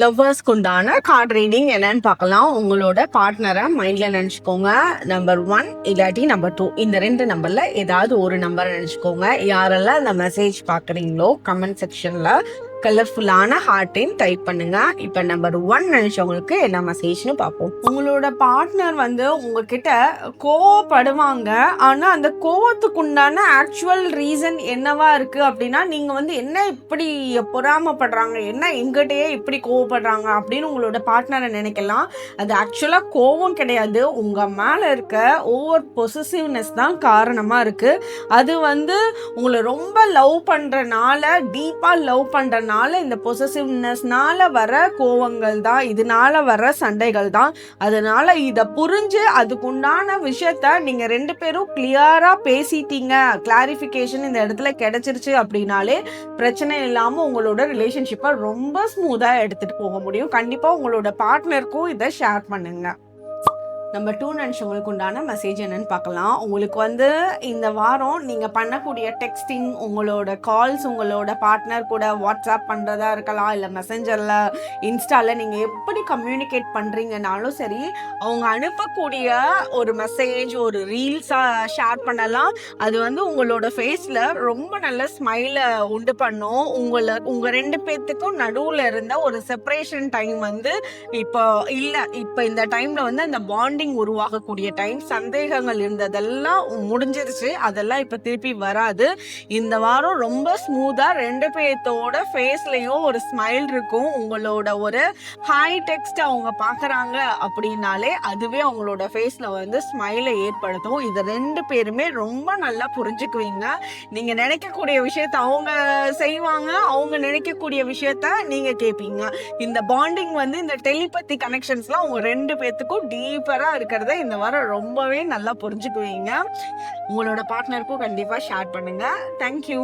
லவ்வர்ஸ்க்கு உண்டான card reading என்னன்னு பார்க்கலாம். உங்களோட பார்ட்னரை மைண்ட்ல நினைச்சுக்கோங்க. நம்பர் 1 இல்லாட்டி நம்பர் 2 இந்த 2 நம்பர்ல ஏதாவது ஒரு நம்பர் நினைச்சுக்கோங்க. யாரெல்லாம் இந்த மெசேஜ் பாக்குறீங்களோ கமெண்ட் செக்ஷன்ல கலர்ஃபுல்லான ஹார்ட்டின் டைப் பண்ணுங்க. இப்ப நம்பர் 1 நினைச்சவங்களுக்கு என்ன மெசேஜ்னு பார்ப்போம். உங்களோட பார்ட்னர் உங்ககிட்ட கோவப்படுவாங்க. ஆனா அந்த கோவத்துக்கு உண்டான ஆக்சுவல் ரீசன் என்னவா இருக்கு அப்படின்னா, நீங்க என்ன இப்படி பொறாமப்படுறாங்க, என்ன எங்கிட்டயே இப்படி கோவப்படுறாங்க அப்படின்னு உங்களோட பார்ட்னரை நினைக்கலாம். அது ஆக்சுவலா கோவம் கிடையாது, உங்க மேல இருக்க ஓவர் பொசசிவ்னஸ் தான் காரணமா இருக்கு. அது உங்களை ரொம்ப லவ் பண்றனால, டீப்பா லவ் பண்றனால இந்த பொசசிவ்னஸ்னால வர கோவங்கள் தான், இதனால வர சண்டைகள் தான். அதனால இத புரிஞ்சு அதுக்குண்டான விஷயத்த நீங்க 2 பேரும் கிளியரா பேசிட்டீங்க, கிளாரிஃபிகேஷன் இந்த இடத்துல கிடைச்சிருச்சு அப்படின்னாலே பிரச்சனை இல்லாம உங்களோட ரிலேஷன்ஷிப்பை ரொம்ப ஸ்மூத்தா எடுத்துட்டு போக முடியும். கண்டிப்பா உங்களோட பார்ட்னருக்கும் இதை ஷேர் பண்ணுங்க. நம்பர் 2 நினைச்சவங்களுக்கு உண்டான மெசேஜ் என்னன்னு பார்க்கலாம். உங்களுக்கு இந்த வாரம் நீங்கள் பண்ணக்கூடிய டெக்ஸ்டிங், உங்களோட கால்ஸ், உங்களோட பார்ட்னர் கூட வாட்ஸ்அப் பண்ணுறதா இருக்கலாம், இல்லை மெசஞ்சரில், இன்ஸ்டாவில் நீங்கள் எப்படி கம்யூனிகேட் பண்ணுறீங்கனாலும் சரி, அவங்க அனுப்பக்கூடிய ஒரு மெசேஜ், ஒரு ரீல்ஸாக ஷேர் பண்ணலாம். அது உங்களோட ஃபேஸில் ரொம்ப நல்ல ஸ்மைலை உண்டு பண்ணும். உங்கள் 2 பேர்த்துக்கும் நடுவில் இருந்த ஒரு செப்பரேஷன் டைம் இப்போ இல்லை. இப்போ இந்த டைமில் அந்த பாண்ட் உருவாகக்கூடிய டைம், சந்தேகங்கள் இருந்ததெல்லாம் முடிஞ்சிருச்சு, அதெல்லாம் இப்ப திருப்பி வராது. இந்த வாரம் ரொம்ப ஸ்மூத்தா 2 பேர்த்தோட ஃபேஸ்லயும் ஒரு ஸ்மைல் இருக்கும். உங்களோட ஒரு ஹாய் டெக்ஸ்ட் அவங்க பாக்குறாங்க அப்படின்னாலே அதுவே அவங்களோட ஃபேஸ்ல ஸ்மைலை ஏற்படுத்தும். இது 2 பேருமே ரொம்ப நல்லா புரிஞ்சுக்குவீங்க. நீங்க நினைக்கக்கூடிய விஷயத்த அவங்க செய்வாங்க, அவங்க நினைக்கக்கூடிய விஷயத்த நீங்க கேட்பீங்க. இந்த பாண்டிங் இந்த டெலிபதி கனெக்ஷன்ஸ்லாம் உங்க 2 பேர்த்துக்கும் டீப்பரா இருக்கிறத இந்த வாரம் ரொம்பவே நல்லா புரிஞ்சுக்குவீங்க. உங்களோட பார்ட்னருக்கும் கண்டிப்பா ஷேர் பண்ணுங்க. தேங்க்யூ.